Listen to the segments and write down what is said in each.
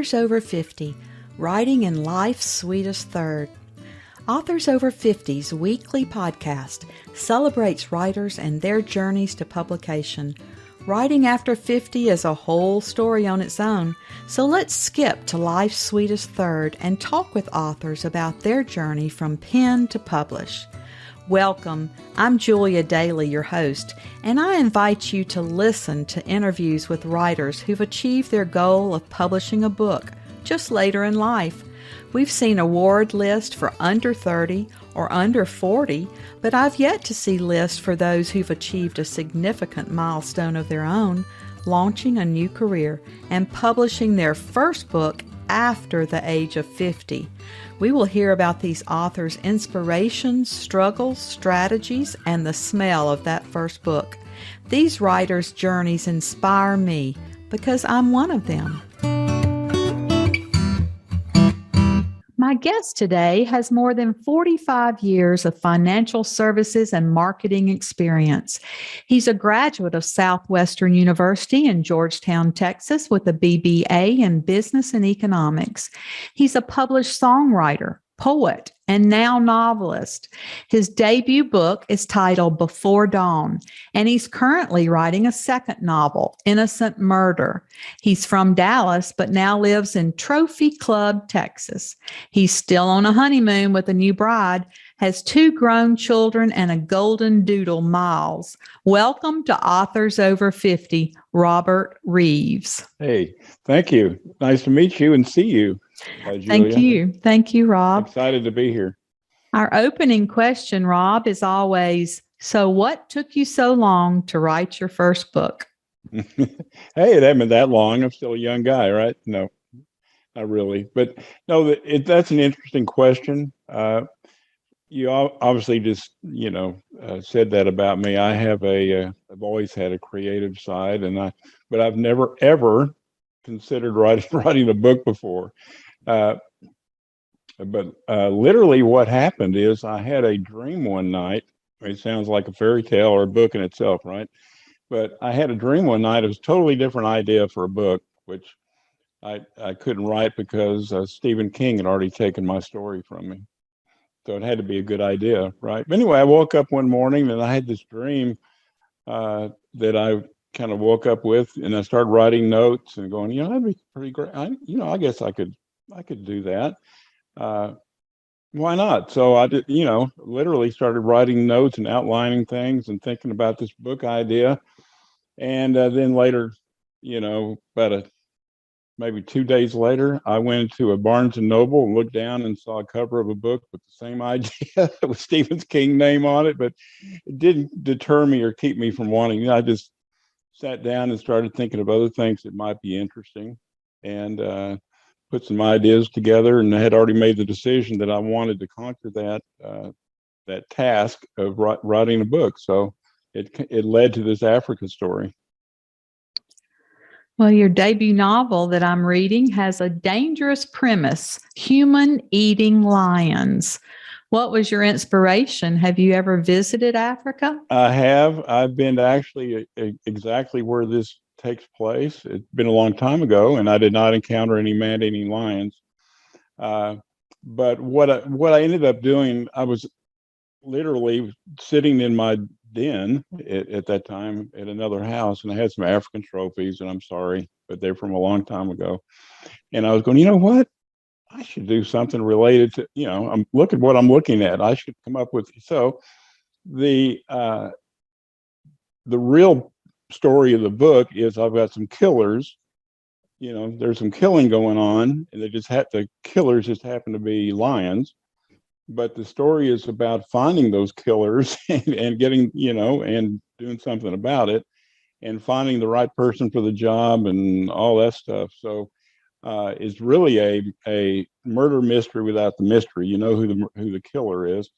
Authors Over 50, Writing in Life's Sweetest Third. Authors Over 50's weekly podcast celebrates writers and their journeys to publication. Writing after 50 is a whole story on its own, so let's skip to life's sweetest third and talk with authors about their journey from pen to publish. Welcome, I'm Julia Daly, your host, and I invite you to listen to interviews with writers who've achieved their goal of publishing a book just later in life. We've seen award lists for under 30 or under 40, but I've yet to see lists for those who've achieved a significant milestone of their own, launching a new career and publishing their first book after the age of 50. We will hear about these authors' inspirations, struggles, strategies, and the smell of that first book. These writers' journeys inspire me because I'm one of them. My guest today has more than 45 years of financial services and marketing experience. He's a graduate of Southwestern University in Georgetown, Texas, with a BBA in Business and Economics. He's a published songwriter, poet, and now novelist. His debut book is titled Before Dawn, and he's currently writing a second novel, Innocent Murder. He's from Dallas, but now lives in Trophy Club, Texas. He's still on a honeymoon with a new bride, has 2 grown children, and a Golden Doodle, Myles. Welcome to Authors Over 50, Robert Reeves. Hey, thank you. Nice to meet you and see you, Julia. Thank you. Thank you, Rob. Excited to be here. Our opening question, Rob, is always, so what took you so long to write your first book? Hey, it hasn't been that long. I'm still a young guy, right? No, not really. But no, that's an interesting question. You obviously just, said that about me. I have I've always had a creative side, but I've never, ever considered writing a book before. But literally what happened is I had a dream one night. It sounds like a fairy tale or a book in itself, right? But I had a dream one night. It was a totally different idea for a book, which I couldn't write because Stephen King had already taken my story from me. So it had to be a good idea, right? But anyway, I woke up one morning and I had this dream that I kind of woke up with, and I started writing notes and going, that'd be pretty great. I guess I could do that. Why not? So I did, literally started writing notes and outlining things and thinking about this book idea. And then later, maybe 2 days later, I went to a Barnes and Noble and looked down and saw a cover of a book with the same idea with Stephen King's name on it, but it didn't deter me or keep me from wanting. I just sat down and started thinking of other things that might be interesting, and put some ideas together, and I had already made the decision that I wanted to conquer that task of writing a book. So it led to this Africa story. Well, your debut novel that I'm reading has a dangerous premise, human eating lions. What was your inspiration? Have you ever visited Africa? I have. I've been to actually exactly where this takes place. It's been a long time ago, and I did not encounter any man-eating lions. But what I ended up doing, I was literally sitting in my den at that time at another house, and I had some African trophies, and I'm sorry, but they're from a long time ago. And I was going, you know what? I should do something related to, look at what I'm looking at. I should come up with. So the real story of the book is I've got some killers. There's some killing going on, and the killers just happen to be lions. But the story is about finding those killers and getting, and doing something about it, and finding the right person for the job and all that stuff. So it's really a murder mystery without the mystery. You know who the killer is,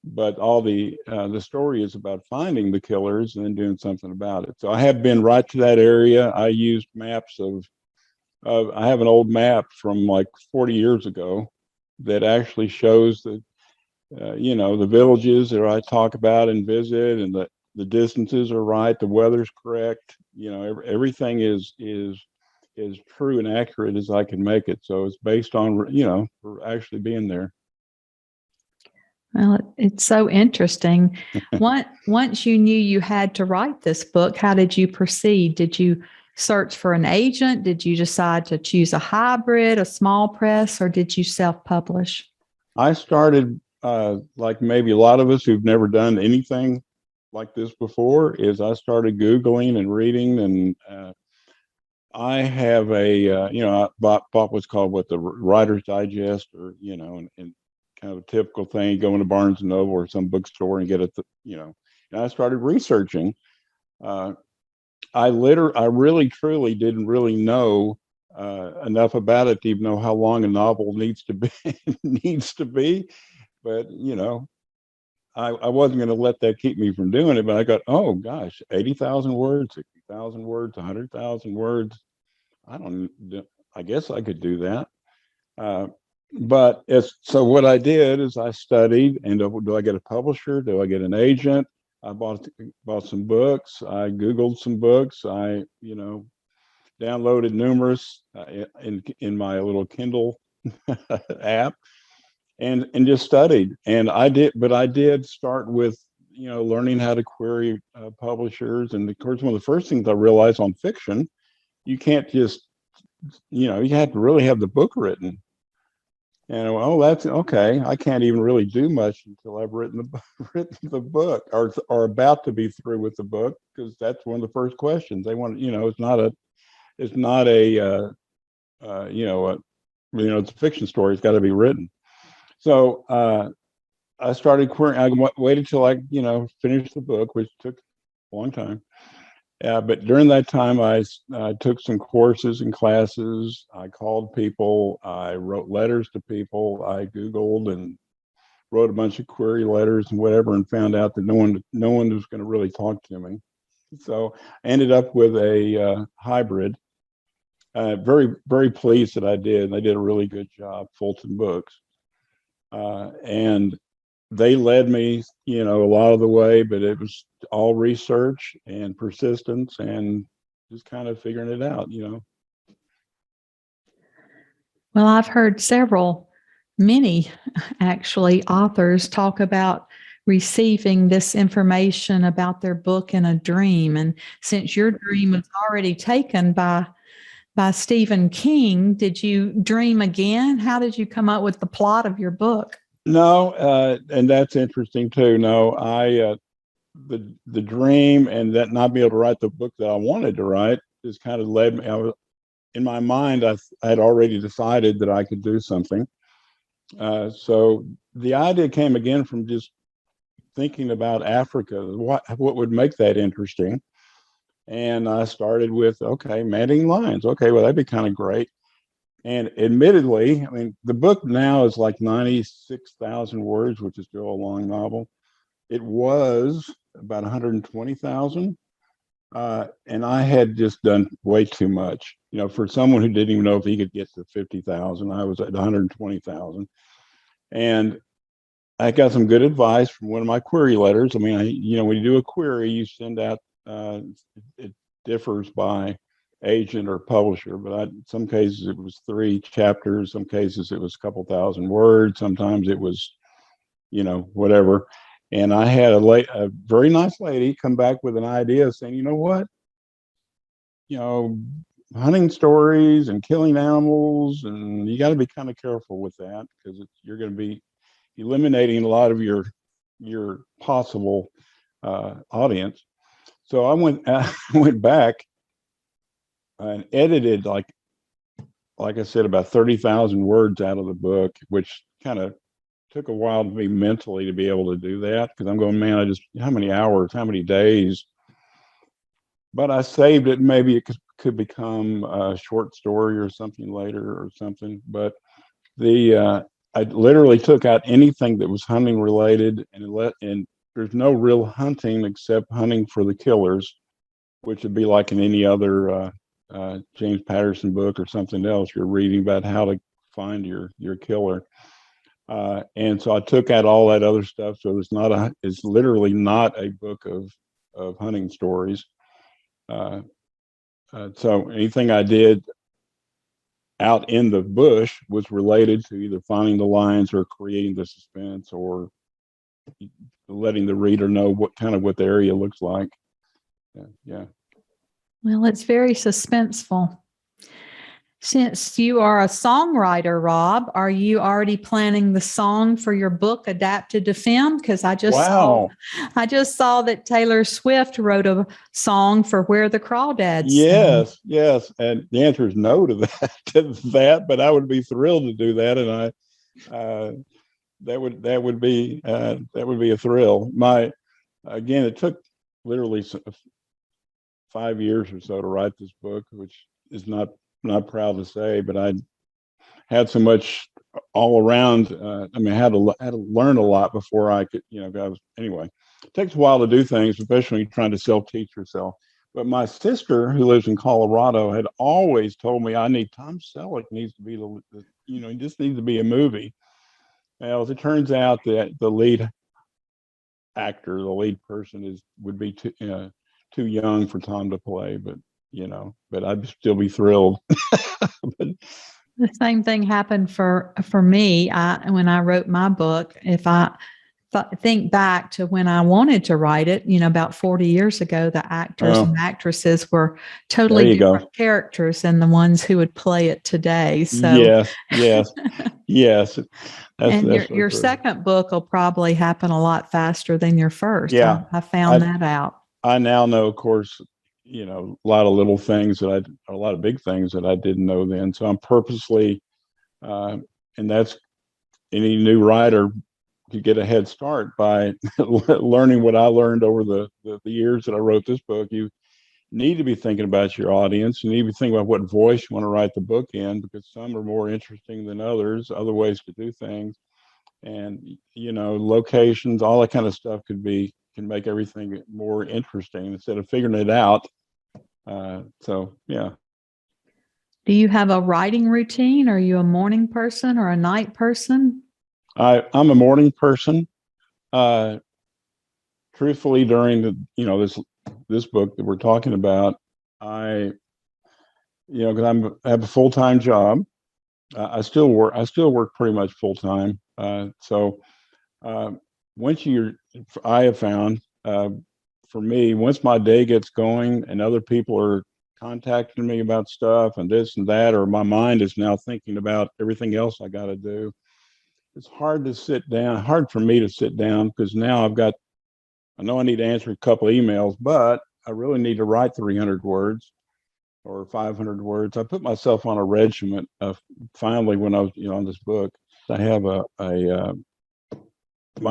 but all the story is about finding the killers and then doing something about it. So I have been right to that area. I used maps I have an old map from like 40 years ago that actually shows the villages that I talk about and visit, and the distances are right, the weather's correct. Everything is as true and accurate as I can make it. So it's based on, actually being there. Well, it's so interesting. Once you knew you had to write this book, how did you proceed? Did you search for an agent? Did you decide to choose a hybrid, a small press, or did you self-publish? I started, like maybe a lot of us who've never done anything like this before, is I started Googling and reading, and I have I bought what's called the Writer's Digest, or, and kind of a typical thing, going to Barnes and Noble or some bookstore and get it, and I started researching. I really, truly didn't really know enough about it to even know how long a novel needs to be, needs to be. But, I wasn't going to let that keep me from doing it. But I got, oh gosh, 80,000 words, 60,000 words, 100,000 words. I guess I could do that. So what I did is I studied, and do I get a publisher? Do I get an agent? I bought some books. I Googled some books. I, downloaded numerous in my little Kindle app, and just studied. And I did start with, learning how to query publishers. And of course, one of the first things I realized on fiction, you can't just, you have to really have the book written. And oh, that's okay. I can't even really do much until I've written the book, or about to be through with the book, because that's one of the first questions they want. It's not a it's a fiction story. It's got to be written. So I started querying. I waited till I finished the book, which took a long time. But during that time, I took some courses and classes. I called people. I wrote letters to people. I Googled and wrote a bunch of query letters and whatever, and found out that no one was going to really talk to me. So I ended up with a hybrid. Very, very pleased that I did. They did a really good job, Fulton Books. And they led me, a lot of the way, but it was all research and persistence and just kind of figuring it out. Well, I've heard many actually authors talk about receiving this information about their book in a dream. And since your dream was already taken by Stephen King, did you dream again? How did you come up with the plot of your book? No, and that's interesting too. No, the dream and that not be able to write the book that I wanted to write just kind of led me. In my mind, I had already decided that I could do something. So the idea came again from just thinking about Africa. What would make that interesting? And I started with, okay, manning lions. Okay, well, that'd be kind of great. And admittedly, I mean, the book now is like 96,000 words, which is still a long novel. It was about 120,000. And I had just done way too much. For someone who didn't even know if he could get to 50,000, I was at 120,000. And I got some good advice from one of my query letters. I mean, when you do a query, you send out, it differs by agent or publisher, but in some cases it was 3 chapters, some cases it was a couple thousand words, sometimes it was, whatever. And I had a very nice lady come back with an idea saying, you know what, hunting stories and killing animals, and you got to be kind of careful with that, because you're going to be eliminating a lot of your possible audience. So I went back and edited, like I said, about 30,000 words out of the book, which kind of took a while to me mentally to be able to do that, because I'm going, man, how many hours, how many days? But I saved it. Maybe it could become a short story or something later or something. But I literally took out anything that was hunting related, and there's no real hunting except hunting for the killers, which would be like in any other James Patterson book or something else. You're reading about how to find your killer. And so I took out all that other stuff. So it's literally not a book of hunting stories. So anything I did out in the bush was related to either finding the lines or creating the suspense or letting the reader know what the area looks like. Yeah. Well, it's very suspenseful. Since you are a songwriter, Rob, are you already planning the song for your book adapted to film? Because I just saw that Taylor Swift wrote a song for Where the Crawdads Sing. Yes, and the answer is no to that. But I would be thrilled to do that, and that would be a thrill. Again, it took literally 5 years or so to write this book, which is not proud to say, but I had so much all around. I had to learn a lot before I could, anyway, it takes a while to do things, especially when you're trying to self-teach yourself. But my sister, who lives in Colorado, had always told me Tom Selleck needs to be he just needs to be a movie. Well, as it turns out, that the lead actor, the lead person would be too young for Tom to play, but I'd still be thrilled. The same thing happened for me. When I wrote my book, if I think back to when I wanted to write it, about 40 years ago, the actors and actresses were totally different characters than the ones who would play it today. So yes. That's your second book will probably happen a lot faster than your first. Yeah, I found that out. I now know, of course, a lot of little things a lot of big things that I didn't know then. So I'm purposely, and that's any new writer could get a head start by learning what I learned over the years that I wrote this book. You need to be thinking about your audience. You need to be thinking about what voice you want to write the book in, because some are more interesting than others, other ways to do things. And, locations, all that kind of stuff can make everything more interesting instead of figuring it out. So, yeah. Do you have a writing routine? Are you a morning person or a night person? I'm a morning person. Truthfully, during this book that we're talking about, because I have a full-time job. I still work pretty much full-time. So I have found, for me, once my day gets going and other people are contacting me about stuff and this and that, or my mind is now thinking about everything else I got to do, it's hard for me to sit down, because now I know I need to answer a couple of emails, but I really need to write 300 words or 500 words. I put myself on a regiment of, finally, when I was on this book. I have my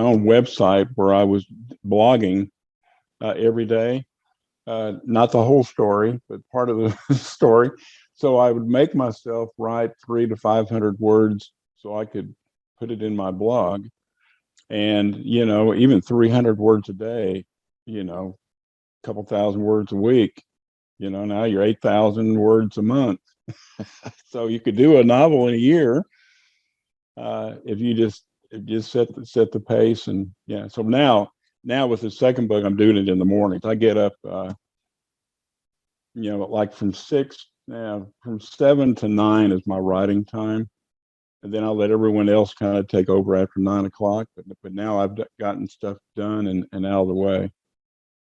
own website where I was blogging every day, not the whole story, but part of the story. So I would make myself write 300 to 500 words so I could put it in my blog. And, even 300 words a day, a couple thousand words a week, now you're 8,000 words a month. So you could do a novel in a year if you just set the pace. And yeah, so now with the second book, I'm doing it in the mornings. I get up, like from 7 to 9 is my writing time. And then I'll let everyone else kind of take over after 9 o'clock. But now I've gotten stuff done and out of the way.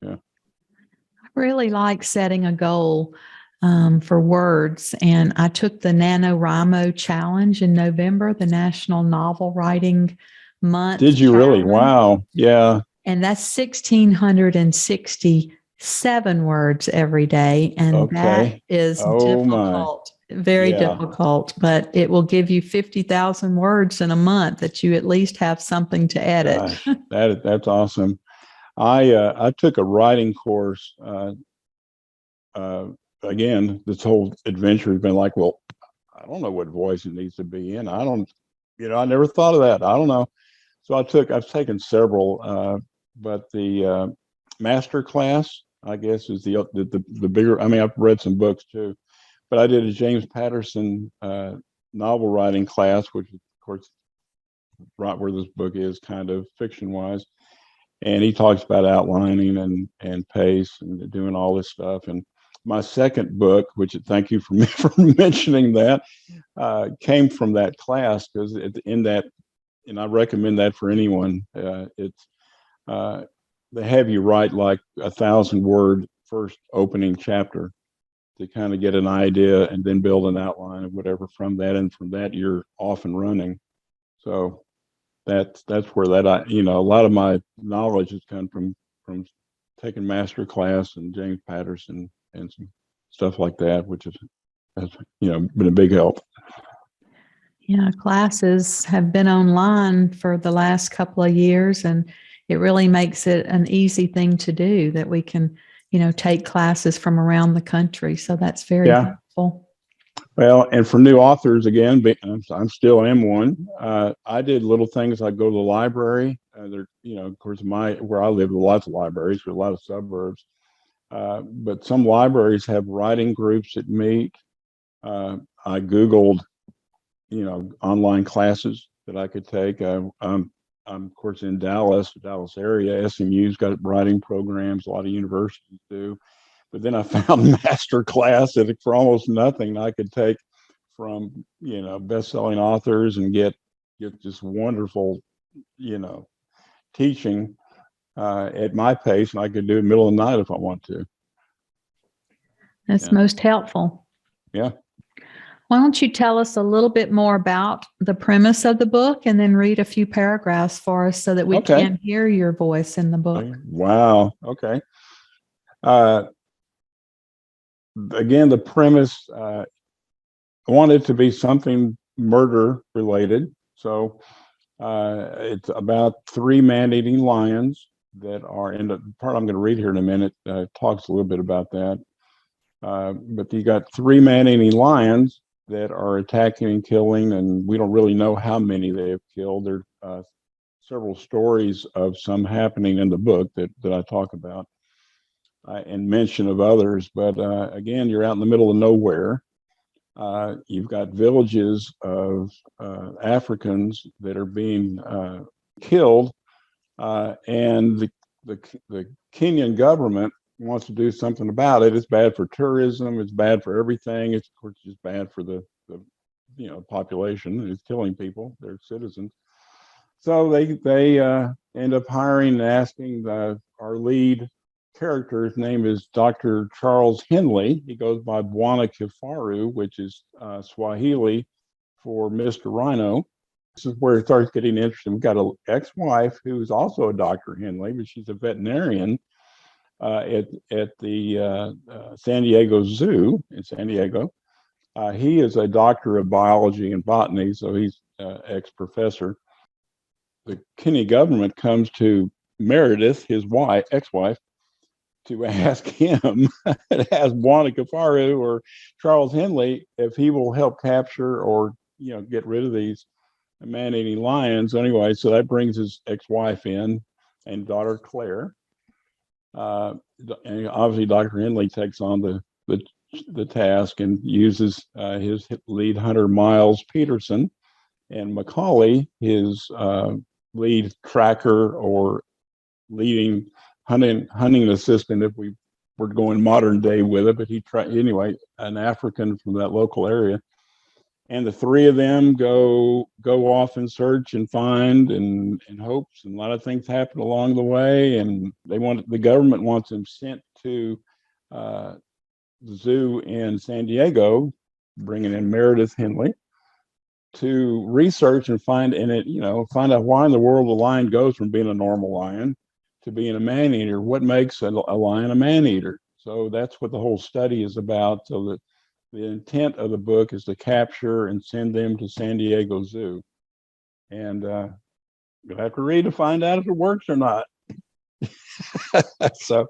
Yeah. I really like setting a goal for words. And I took the NaNoWriMo challenge in November, the National Novel Writing Month. Did you really? Wow. Yeah. And that's 1,667 words every day. And that is difficult. Very difficult, but it will give you 50,000 words in a month that you at least have something to edit. Gosh, that's awesome. I took a writing course. Again, this whole adventure has been like, well, I don't know what voice it needs to be in. I don't, I never thought of that. I don't know. So I've taken several, but the master class, I guess, is the bigger. I mean, I've read some books too, but I did a James Patterson novel writing class, which is, of course, right where this book is, kind of fiction-wise. And he talks about outlining and pace and doing all this stuff. And my second book, which thank you for for mentioning that, came from that class, because in that, and I recommend that for anyone. It's they have you write like 1,000-word first opening chapter to kind of get an idea, and then build an outline of whatever from that, and from that you're off and running. So that's where a lot of my knowledge has come from taking master class and James Patterson and some stuff like that, which has been a big help. Yeah, classes have been online for the last couple of years, and it really makes it an easy thing to do, that we can, take classes from around the country. So that's very helpful. Well, and for new authors, again, I'm still am one. I did little things like go to the library. Of course, where I live, there are lots of libraries, there are a lot of suburbs. But some libraries have writing groups that meet. I Googled, online classes that I could take. I'm of course in Dallas area. SMU's got writing programs. A lot of universities do. But then I found master class that for almost nothing I could take from best-selling authors and get this wonderful teaching at my pace, and I could do it in the middle of the night if I want to. That's most helpful. Yeah. Why don't you tell us a little bit more about the premise of the book, and then read a few paragraphs for us so that we can hear your voice in the book? Wow. Okay. Again, the premise, I wanted it to be something murder related. So it's about 3 man-eating lions that are in the part I'm going to read here in a minute. Talks a little bit about that. But you got 3 man-eating lions that are attacking and killing, and we don't really know how many they have killed. There are several stories of some happening in the book that I talk about. And mention of others, but again, you're out in the middle of nowhere. You've got villages of Africans that are being killed, and the Kenyan government wants to do something about it. It's bad for tourism. It's bad for everything. It's, of course, just bad for the population. It's killing people, their citizens. So they end up hiring and asking our lead character. His name is Dr. Charles Henley. He goes by Bwana Kifaru, which is Swahili for Mr. Rhino. This is where it starts getting interesting. We've got an ex-wife who's also a Dr. Henley, but she's a veterinarian at the San Diego Zoo in San Diego. He is a doctor of biology and botany, so he's ex-professor. The Kenyan government comes to Meredith, his ex-wife, to ask him, ask Bwana Kifaru or Charles Henley if he will help capture or get rid of these man-eating lions. Anyway, so that brings his ex-wife in and daughter Claire. And obviously, Dr. Henley takes on the task and uses his lead hunter Myles Peterson, and Macaulay, his lead tracker or leading hunting assistant, if we were going modern day with it, but anyway, an African from that local area. And the 3 of them go off and search and find and hopes, and a lot of things happen along the way. And the government wants them sent to the zoo in San Diego, bringing in Meredith Henley to research and find out why in the world a lion goes from being a normal lion to being a man-eater. What makes a lion a man-eater? So that's what the whole study is about. So that the intent of the book is to capture and send them to San Diego Zoo. And you'll have to read to find out if it works or not. So,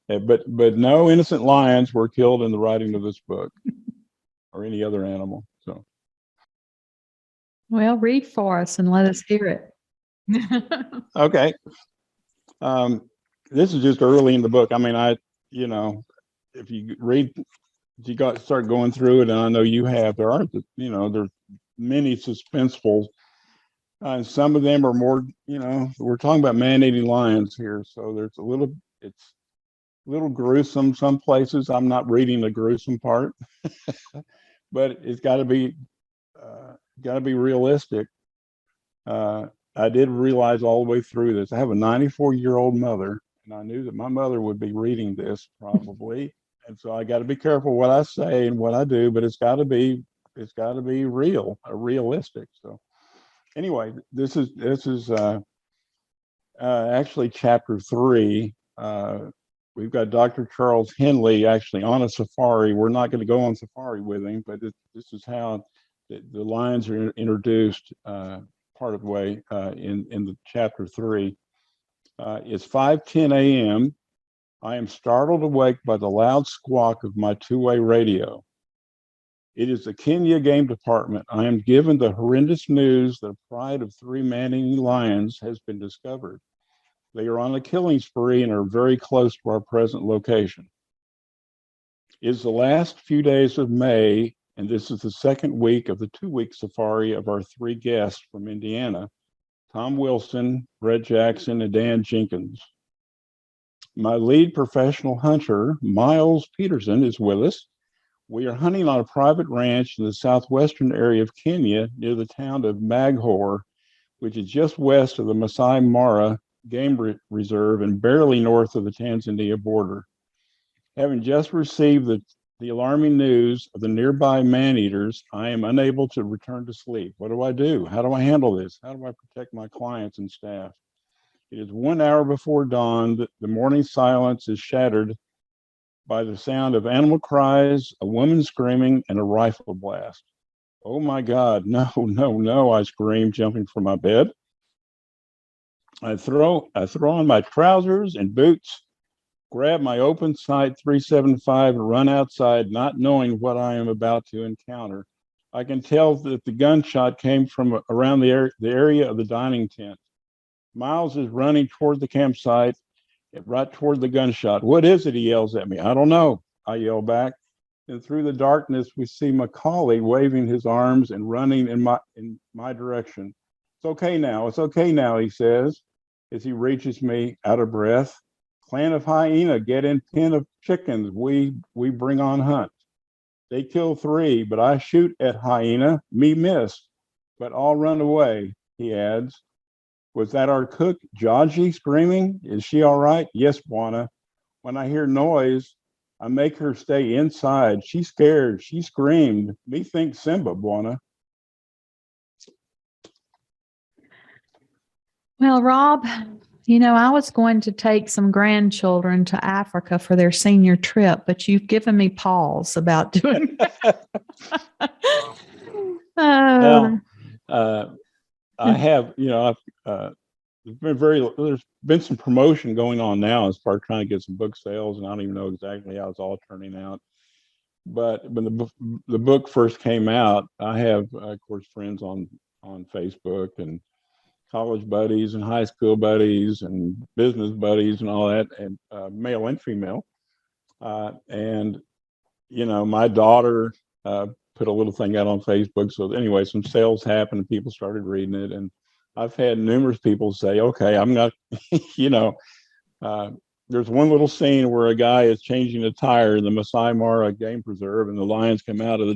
but no innocent lions were killed in the writing of this book or any other animal. So, well, read for us and let us hear it. Okay. This is just early in the book. I mean, if you read, if you start going through it, and I know you have, there's many suspenseful, and some of them are more, we're talking about man-eating lions here. So it's little gruesome. Some places I'm not reading the gruesome part, but it's got to be realistic. I did realize all the way through this. I have a 94-year-old mother, and I knew that my mother would be reading this probably, and so I got to be careful what I say and what I do. But it's got to be realistic. So anyway, this is actually chapter 3. We've got Dr. Charles Henley actually on a safari. We're not going to go on safari with him, but this is how the lines are introduced part of the way in the chapter 3. It's 5:10 a.m. I am startled awake by the loud squawk of my two-way radio. It is the Kenya Game Department. I am given the horrendous news that a pride of 3 man-eating lions has been discovered. They are on a killing spree and are very close to our present location. It's the last few days of May, and this is the second week of the 2-week safari of our 3 guests from Indiana, Tom Wilson, Brett Jackson, and Dan Jenkins. My lead professional hunter, Myles Peterson, is with us. We are hunting on a private ranch in the southwestern area of Kenya near the town of Maghor, which is just west of the Masai Mara Game Reserve and barely north of the Tanzania border. Having just received the alarming news of the nearby man-eaters, I am unable to return to sleep. What do I do? How do I handle this? How do I protect my clients and staff? It is 1 hour before dawn. The morning silence is shattered by the sound of animal cries, a woman screaming, and a rifle blast. Oh my God, no, no, no, I scream, jumping from my bed. I throw on my trousers and boots, grab my open sight 375 and run outside, not knowing what I am about to encounter. I can tell that the gunshot came from around the area of the dining tent. Myles is running toward the campsite, right toward the gunshot. What is it? He yells at me. I don't know, I yell back. And through the darkness, we see Macaulay waving his arms and running in my direction. It's okay now, he says, as he reaches me out of breath. Clan of hyena, get in pen of chickens. We bring on hunt. They kill 3, but I shoot at hyena. Me miss, but all run away, he adds. Was that our cook, Jaji, screaming? Is she all right? Yes, Bwana. When I hear noise, I make her stay inside. She's scared. She screamed. Me think Simba, Bwana. Well, Rob, I was going to take some grandchildren to Africa for their senior trip, but you've given me pause about doing that. Well, I have, there's been some promotion going on now as far as trying to get some book sales, and I don't even know exactly how it's all turning out. But when the book first came out, I have, of course, friends on Facebook and college buddies and high school buddies and business buddies and all that, and male and female. And my daughter put a little thing out on Facebook. So anyway, some sales happened and people started reading it. And I've had numerous people say, okay, I'm not, there's one little scene where a guy is changing a tire in the Masai Mara Game Preserve and the lions come out of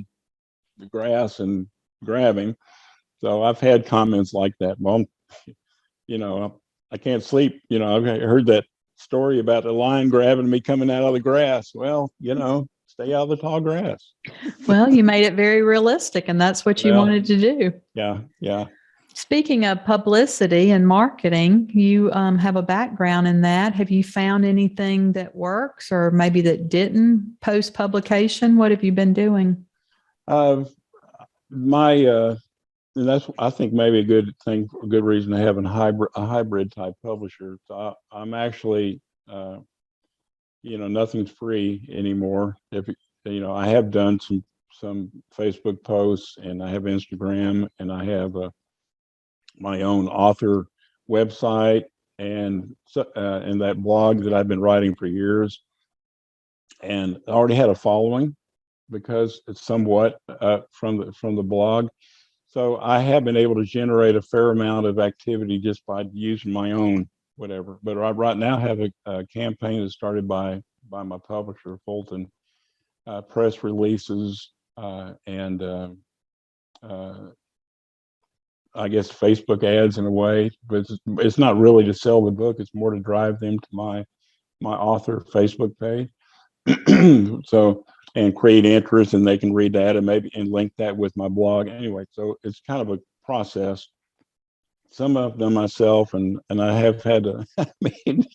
the grass and grab him. So I've had comments like that. Well, I can't sleep. I've heard that story about a lion grabbing me coming out of the grass. Well, stay out of the tall grass. Well, you made it very realistic, and that's what you wanted to do. Yeah. Speaking of publicity and marketing, you have a background in that. Have you found anything that works or maybe that didn't post-publication? What have you been doing? And that's, I think, maybe a good thing, a good reason to have a hybrid type publisher. So I'm actually, nothing's free anymore. I have done some Facebook posts, and I have Instagram, and I have my own author website, and that blog that I've been writing for years, and I already had a following because it's somewhat from the blog. So I have been able to generate a fair amount of activity just by using my own whatever. But I right now have a campaign that started by by my publisher, Fulton, press releases, and I guess Facebook ads in a way, but it's not really to sell the book. It's more to drive them to my author Facebook page. So, and create interest, and they can read that and maybe and link that with my blog anyway. So it's kind of a process. Some of them myself, and I have had to. I mean,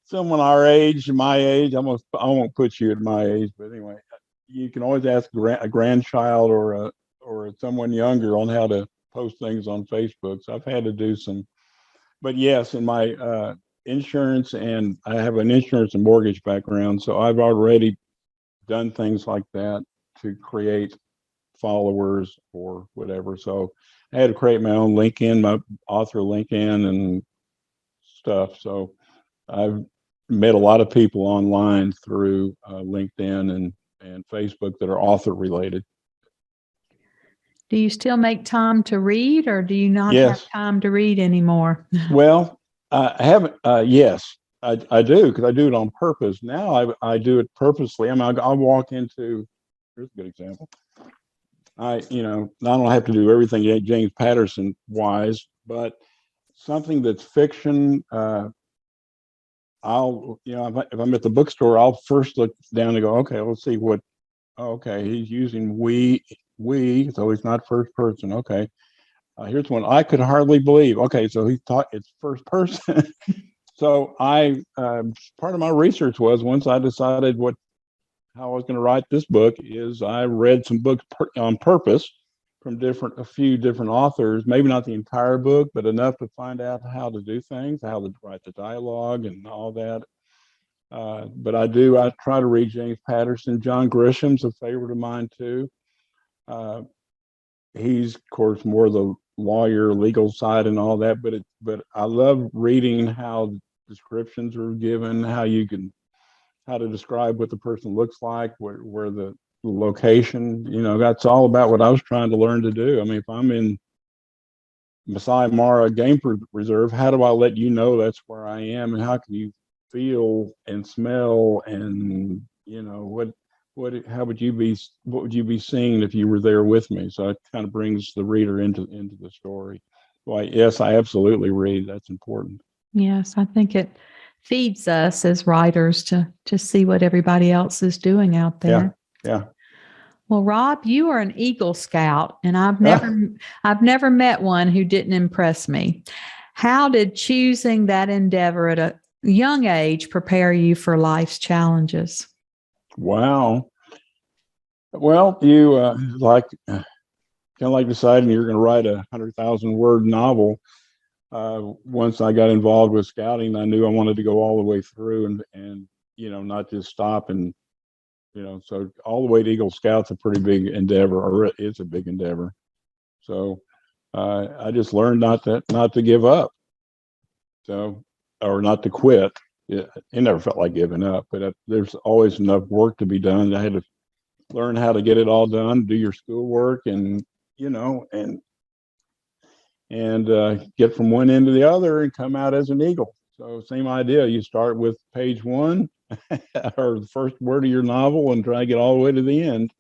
someone our age, my age, I won't put you at my age, but anyway, you can always ask a grandchild or someone younger on how to post things on Facebook. So I've had to do some, but yes, in my insurance, and I have an insurance and mortgage background, so I've already done things like that to create followers or whatever. So I had to create my own LinkedIn, my author LinkedIn and stuff. So I've met a lot of people online through LinkedIn and Facebook that are author related. Do you still make time to read, or do you not have time to read anymore? Well, I haven't. Yes, I do, because I do it on purpose. Now I do it purposely. I mean, I'll walk into. Here's a good example. I don't have to do everything James Patterson wise, but something that's fiction. I'll, if I'm at the bookstore, I'll first look down and go, okay, let's see what. Okay, he's using we, so he's not first person. Okay, here's one I could hardly believe. Okay, so he thought it's first person. So I part of my research was, once I decided how I was going to write this book, is I read some books on purpose from a few different authors, maybe not the entire book, but enough to find out how to do things, how to write the dialogue and all that. But I try to read James Patterson. John Grisham's a favorite of mine too. He's, of course, more the lawyer, legal side and all that, but I love reading how descriptions are given, how to describe what the person looks like, where the location, that's all about what I was trying to learn to do. I mean, if I'm in Masai Mara Game Reserve, how do I let you know that's where I am, and how can you feel and smell, and what would you be seeing if you were there with me? So it kind of brings the reader into the story. Well, yes, I absolutely read. That's important. Yes, I think it feeds us as writers to see what everybody else is doing out there. Yeah. Well, Rob, you are an Eagle Scout, and I've never met one who didn't impress me. How did choosing that endeavor at a young age prepare you for life's challenges? Wow. Well, you kind of like deciding you're going to write a 100,000-word novel. Once I got involved with scouting, I knew I wanted to go all the way through and not just stop. And so all the way to Eagle Scout's a pretty big endeavor, or it's a big endeavor. So I just learned not to give up, or not to quit. It never felt like giving up, but there's always enough work to be done. I had to learn how to get it all done, do your schoolwork, and get from one end to the other and come out as an eagle. So same idea. You start with page one or the first word of your novel and try to get all the way to the end.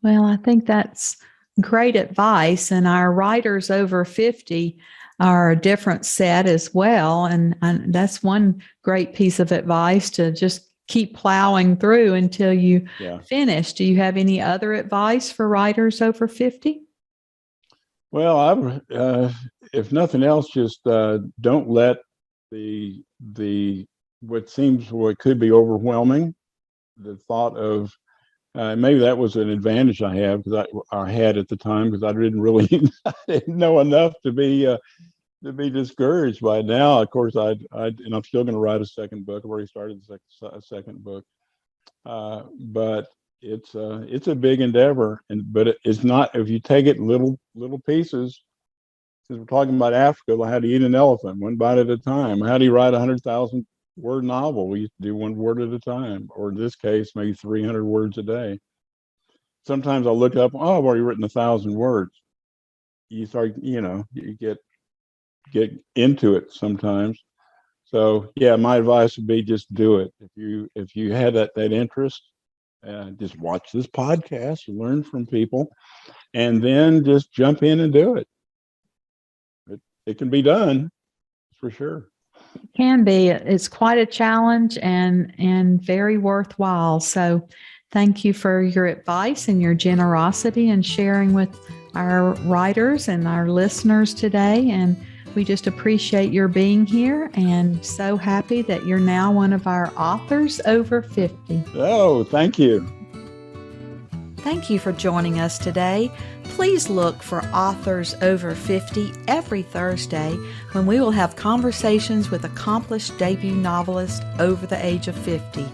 Well, I think that's great advice. And our writers over 50 are a different set as well. And that's one great piece of advice, to just keep plowing through until you finish. Do you have any other advice for writers over 50? Well, if nothing else, just don't let the what could be overwhelming, the thought of maybe that was an advantage I have, because I had at the time, because I didn't know enough to be discouraged by it. Now, of course, and I'm still going to write a second book. I've already started the second book, but it's a big endeavor, but it's not, if you take it little pieces. Since we're talking about Africa, how to eat an elephant, one bite at a time. How do you write a 100,000-word novel? We used to do one word at a time, or in this case, maybe 300 words a day. Sometimes I'll look up, oh, I've already written 1,000 words. You start, you get into it sometimes. So yeah, my advice would be just do it. If you had that interest, just watch this podcast, learn from people, and then just jump in and do it. It can be done for sure. It can be. It's quite a challenge and very worthwhile. So thank you for your advice and your generosity and sharing with our writers and our listeners today. And we just appreciate your being here and so happy that you're now one of our authors over 50. Oh, thank you. Thank you for joining us today. Please look for Authors Over 50 every Thursday when we will have conversations with accomplished debut novelists over the age of 50.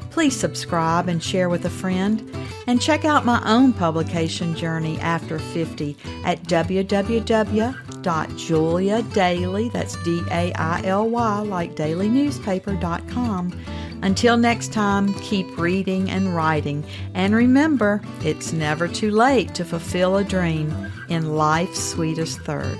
Please subscribe and share with a friend. And check out my own publication journey after 50 at www.juliadaily, that's D-A-I-L-Y, like dailynewspaper.com. Until next time, keep reading and writing. And remember, it's never too late to fulfill a dream in life's sweetest third.